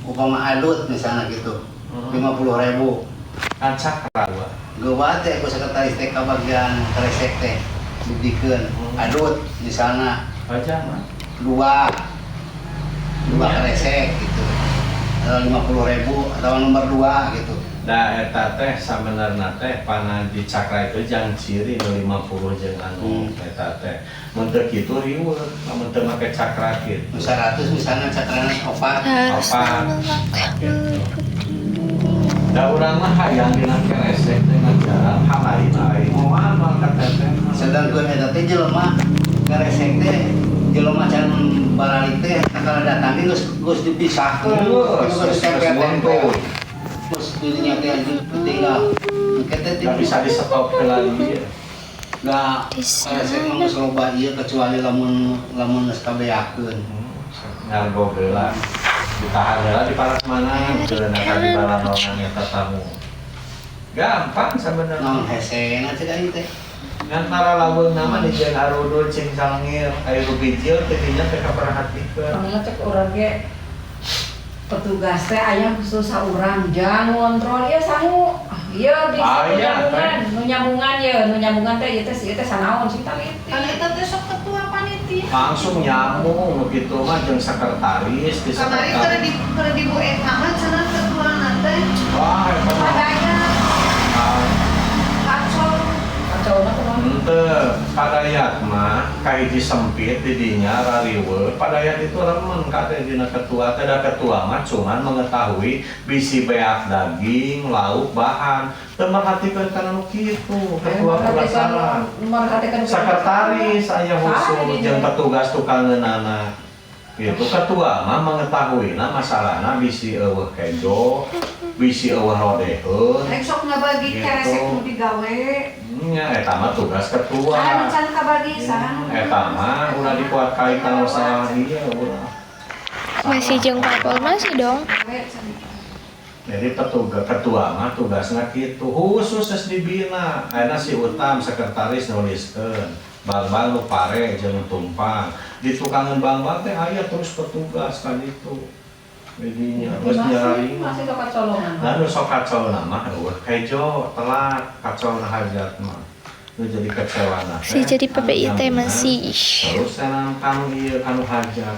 Upama adut misalnya gitu, 50.000. Kan cakra gua. Gua teh ku sekretaris TK bagian kresek teh dibikeun adut misalnya Aja mah. dua kresek gitu. 50.000 atau nomor 2 gitu. Nah, eta teh sabenerna teh pana di cakra itu jangan ciri 50 jeung anu eta teh. Mun teu kitu riweuh, lamun teu make cakra kitu. 100 misalnya cakrana 4. Da urang mah hayang dina keresek teh ngajaran halain-halain moal kata teh. Sedangkeun eta teh jelema kresek teh jelema can baralik teh kalau datang geus dipisahkeun. Geus tempel-tempel. Terus dirinya teh tinggal kita Gak bisa di stop ke lagi. nggak kresek mah geus loba ieu kecuali lamun geus kabeakeun. Ngargo geula. Ditahan heula di paras mana geuna di balanongan eta tamu. Gampang sebenarnya. Naon hesena cek aing teh. Ngan para laweung nama di jeung arudul cing salengir aya rubijil teh dinya teh kaperhatikeun. Pangna cek urang ge petugas teh aya khusus saurang jang ngontrol ieu sangu. Ieu di nyambungan teh ieu teh si teh sanaon sih taliti. Kan eta teh sok ketua panitia. Langsung nyambung begitu mah jeung sekretaris di Kamari sekretaris. keur di Bu Eta mah cenah ketua teh. Wah, eta mah. Padanya Kacauna kumaha? Henteu, padayat mah kahiji sempit di dinya rariweuh. Padayat itu remen kate dina ketua teh da ketua mah cuman mengetahui bisi beak daging, lauk, bahan. Teu merhatikeun kana nu kitu. Ketua pelaksana. Sekretaris aya khusus jeung petugas tukangeunana. Gitu ketua mah mengetahuina masalahna bisi eueuh kejo, bisi eueuh rodeheun. Rek sok ngabagi keresek nu digawe. Nya eta mah tugas ketua. Anu can kabagi sareng. Eta mah ulah dikuat kali kalau salah ieu ulah. Masih jeung papel masih dong. Jadi petugas ketua mah tugasna kitu khusus geus dibina. Ayeuna si Utam sekretaris nuliskeun. Bang-bang nu pare jeung tumpang. Di tukangan bang-bang teh aya terus petugas kan itu. Jadinya geus nyari. Masih sok kacolongan. Lalu sok kacolna mah eueuh kejo telat kacolna hajat mah. Nu jadi kecewana. Si jadi PPI teh masih. Terus senang kanu ieu kanu hajat.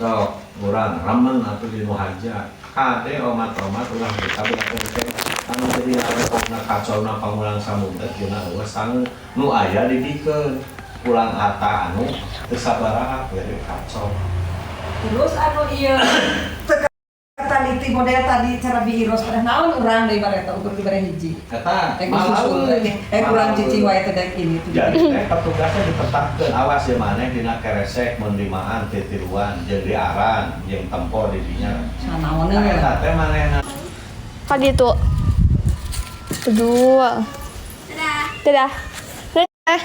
Sok urang remen atuh di nu hajat. Kade omat-omat ulah kita belajar teh anu jadi anu kacolna pamulang samudra dina eueuh sang nu aya didikeun. Pulang ata anu teu sabaraha bere kacau. Terus anu ieu taliti model tadi cara biiros pada naon urang deui bareta ukur di bare hiji. Eta Susul urang cicing wae teh ini tuh. jadi petugasnya dipetakeun awas ya maneh dina keresek mun limaan titiruan jeung diaran jeung tempo di dinya. Sanaon Nah, eta teh manehna Pagi itu. Kedua. Dadah. Dadah.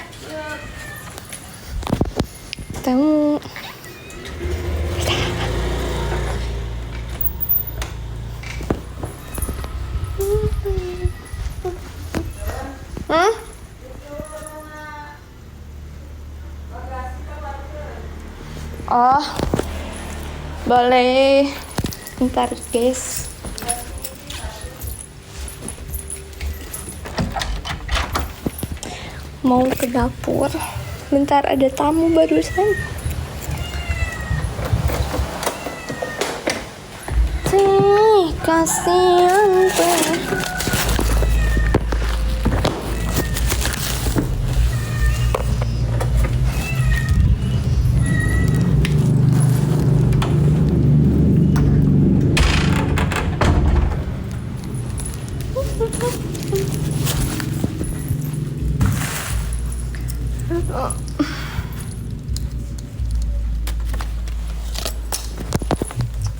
Temu. Oh, boleh. Bentar guys. Mau ke dapur. Bentar ada tamu barusan. Kasihan tuh.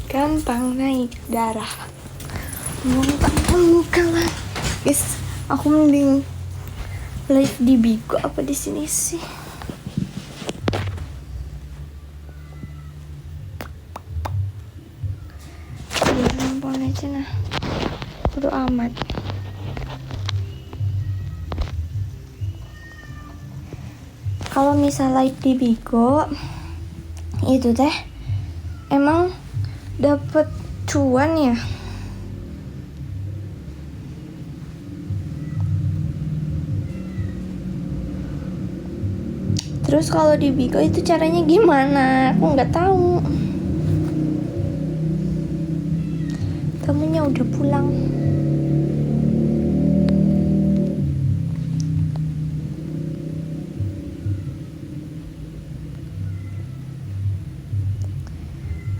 Gampang naik darah. Muka lah. Guys, aku mending live di Bigo apa di sini sih? Ya ampun aja nah. Bodo amat. Kalau misal live di Bigo itu teh emang dapat cuan ya. Terus kalau di Bigo itu caranya gimana? Aku nggak tahu. Tamunya udah pulang.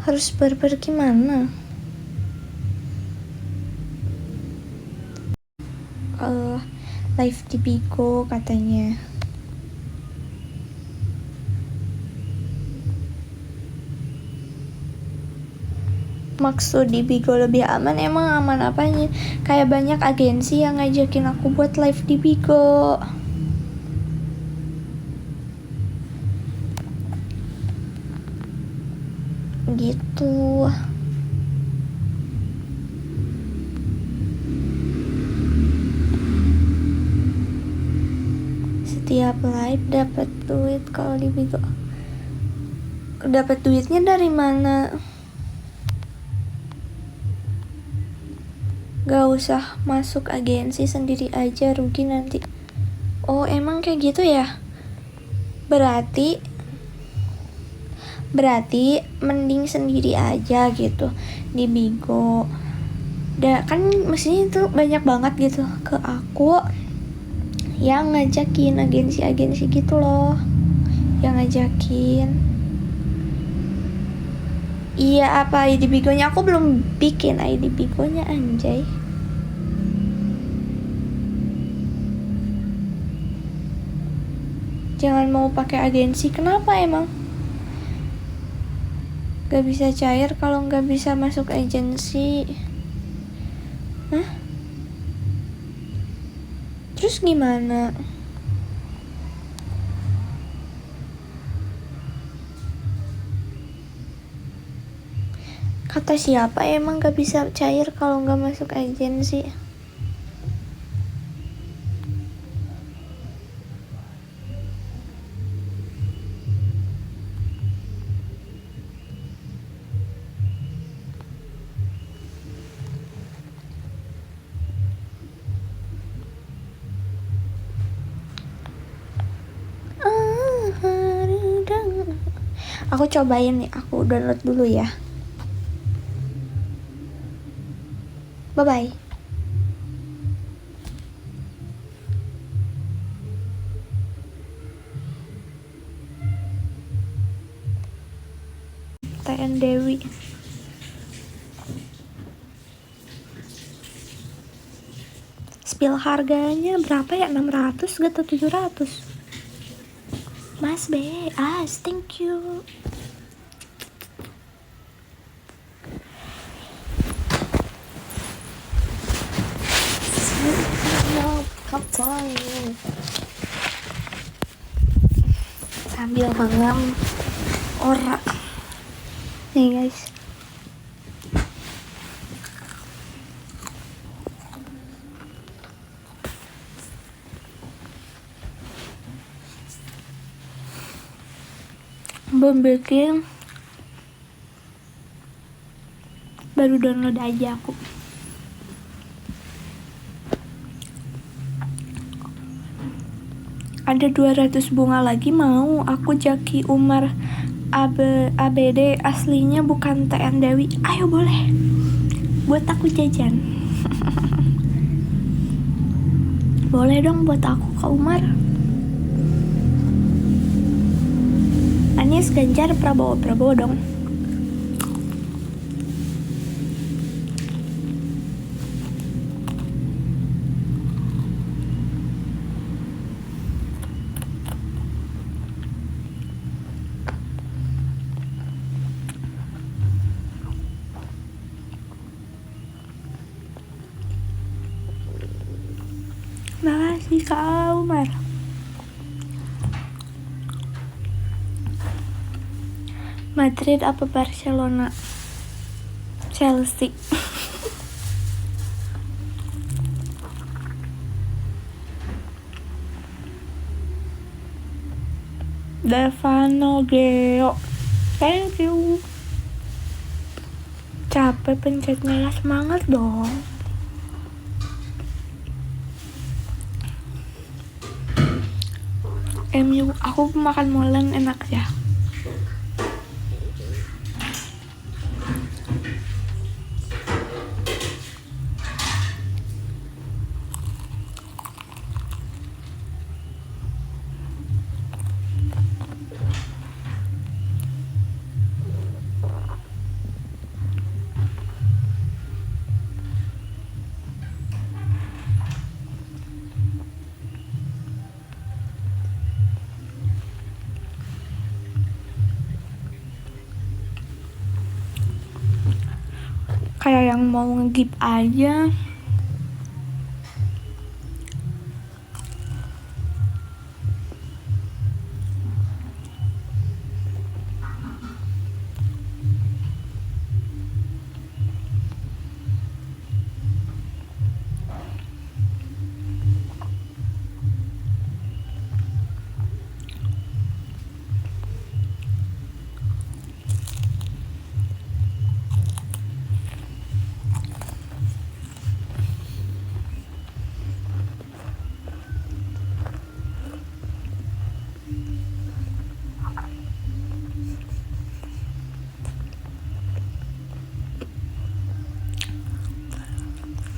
Harus barbar gimana? Live di Bigo katanya. Maksud di Bigo lebih aman, emang aman apanya? Kayak banyak agensi yang ngajakin aku buat live di Bigo. Gitu. Setiap live dapat duit. Kalau di Bigo dapat duitnya dari mana? Gak usah masuk agensi, sendiri aja, rugi nanti. Oh emang kayak gitu ya? Berarti mending sendiri aja gitu di Bigo. Kan mestinya itu banyak banget gitu ke aku yang ngajakin agensi-agensi gitu loh, yang ngajakin. Iya, apa ID Bigonya? Aku belum bikin ID Bigonya, anjay. Jangan mau pakai agensi. Kenapa emang? Gak bisa cair kalau gak bisa masuk agensi. Hah? Terus gimana? Kata siapa emang gak bisa cair kalau gak masuk agensi? Aku cobain nih, aku download dulu ya. Bye-bye. TN Dewi. Spill harganya berapa ya? 600 atau 700? Mas B, thank you. Sambil mangam ora nih guys. Belum bikin, baru download aja aku. Ada 200 bunga lagi, mau aku Jaki Umar ABD aslinya bukan TN Dewi. Ayo boleh, buat aku jajan. Boleh dong buat aku Kak Umar. Anies, Ganjar, Prabowo dong. Makasih Kak Umar. Madrid apa Barcelona? Chelsea. Devano Geo, thank you. Capek pencetnya ya, semangat dong. MU, aku makan molen enak ya. Kayak yang mau nge-give aja.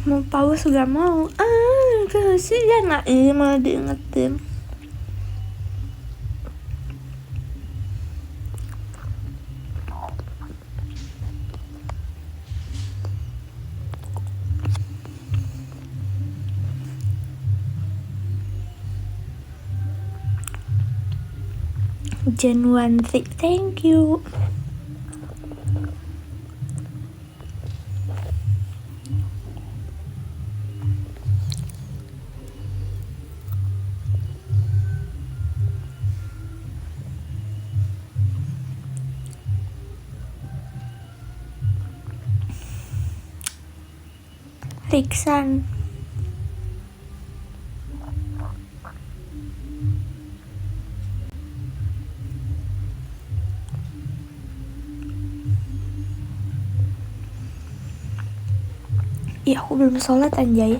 Mau pause gak mau. Kasihan lah, malah diingetin. Januanti, thank you. Riksan. Iya, aku belum sholat anjay.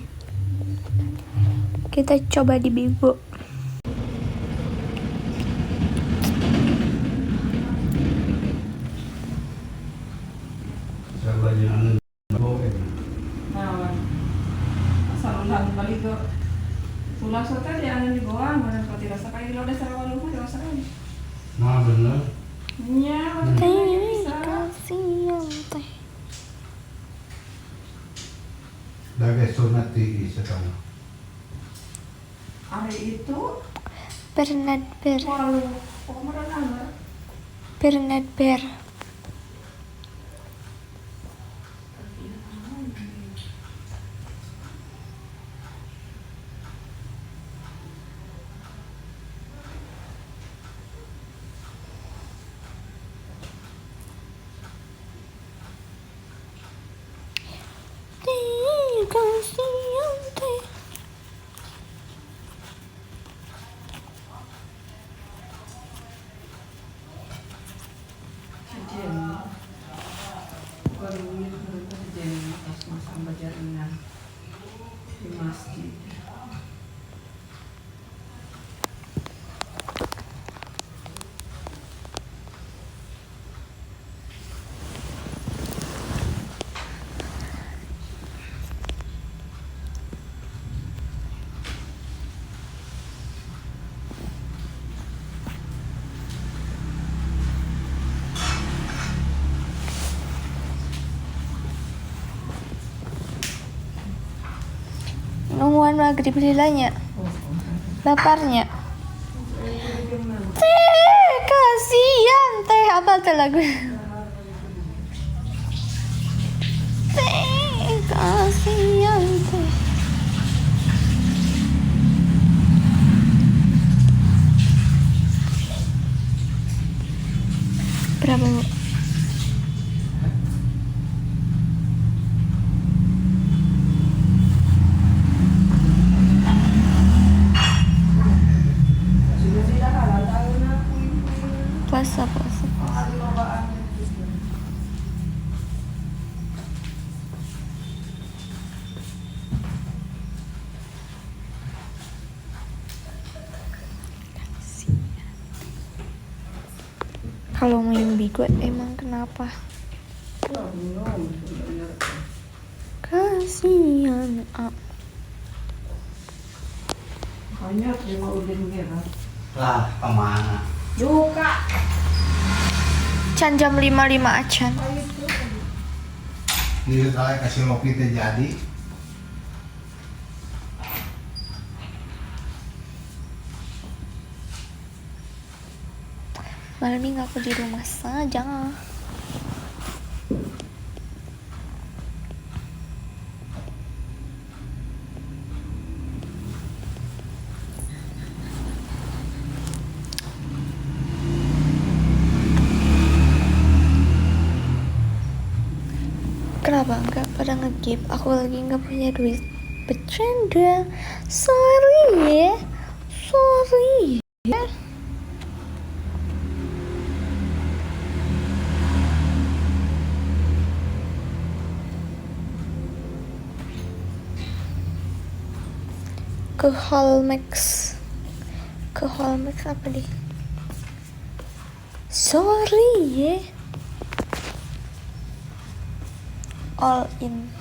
Kita coba di Bigo. Balik ke pulang sote di anu di bawah mana kalau tidak sakai lo dasar walu mah tidak sakai. Nah bener. Nya, Kasih yang teh. Dagai sunat di sekarang. hari itu Bernard Bear. walu kemarin nama Bernard Bear. Kasih yang teh. kejadian baru kejadian pas masa berjalan di masjid. Nungguan maghrib lilanya. Laparnya. Teh, kasihan teh. Apa tuh lagu? Teh, kasihan teh. Berapa, Bu? Puasa. ngomongin Bigo emang kenapa? Kasihan Banyak yang mau udah ngira. Lah, kemana? Juga. Can jam 5.05 acan. Ini kali kasih lopi teh jadi. Malam minggu aku di rumah saja. Kenapa enggak pada nge-give? Aku lagi nggak punya duit. Bercanda. Sorry ya. Sorry ya. Ke Hallmax apa deh? Sorry ya. All in.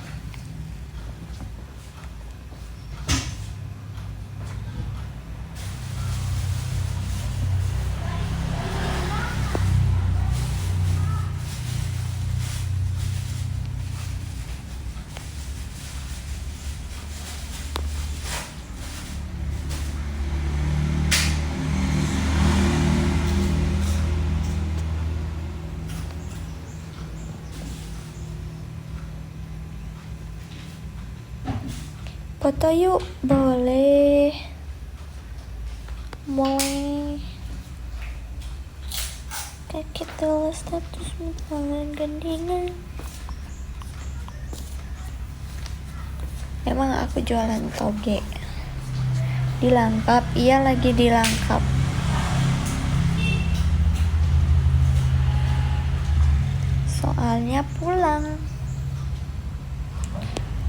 Foto yuk, boleh. Kakek tulis status tangan gandingan. Emang aku jualan toge. Dilangkap, iya lagi dilangkap. Soalnya pulang.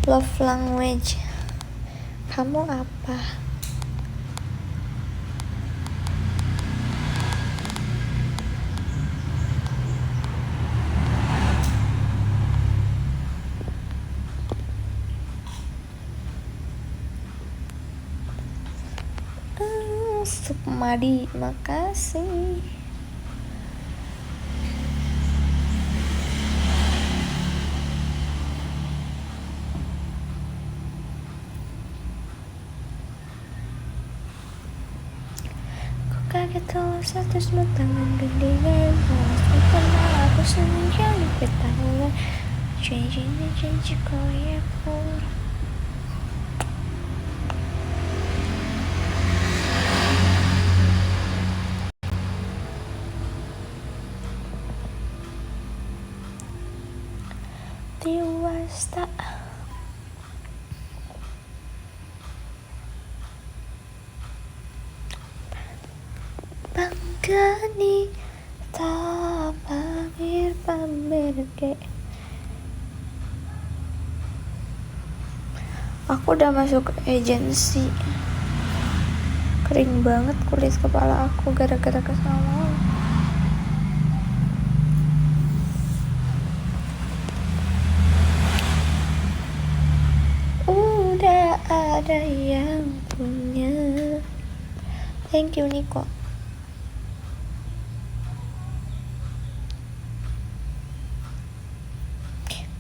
Love language. Kamu apa? Sukmadi, makasih. Kaget kalau satu semut tangan gendengan. Malas pernah aku sendirian di ketahuan. Janji kau ya pun. Dewasa. Gani tak pamer ke. Aku udah masuk agensi. Kering banget kulit kepala aku gara-gara kesalahan. Udah ada yang punya. Thank you Niko.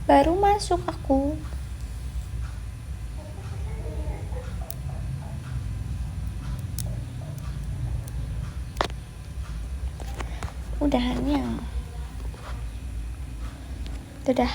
Baru masuk aku. Udahannya. Dadah.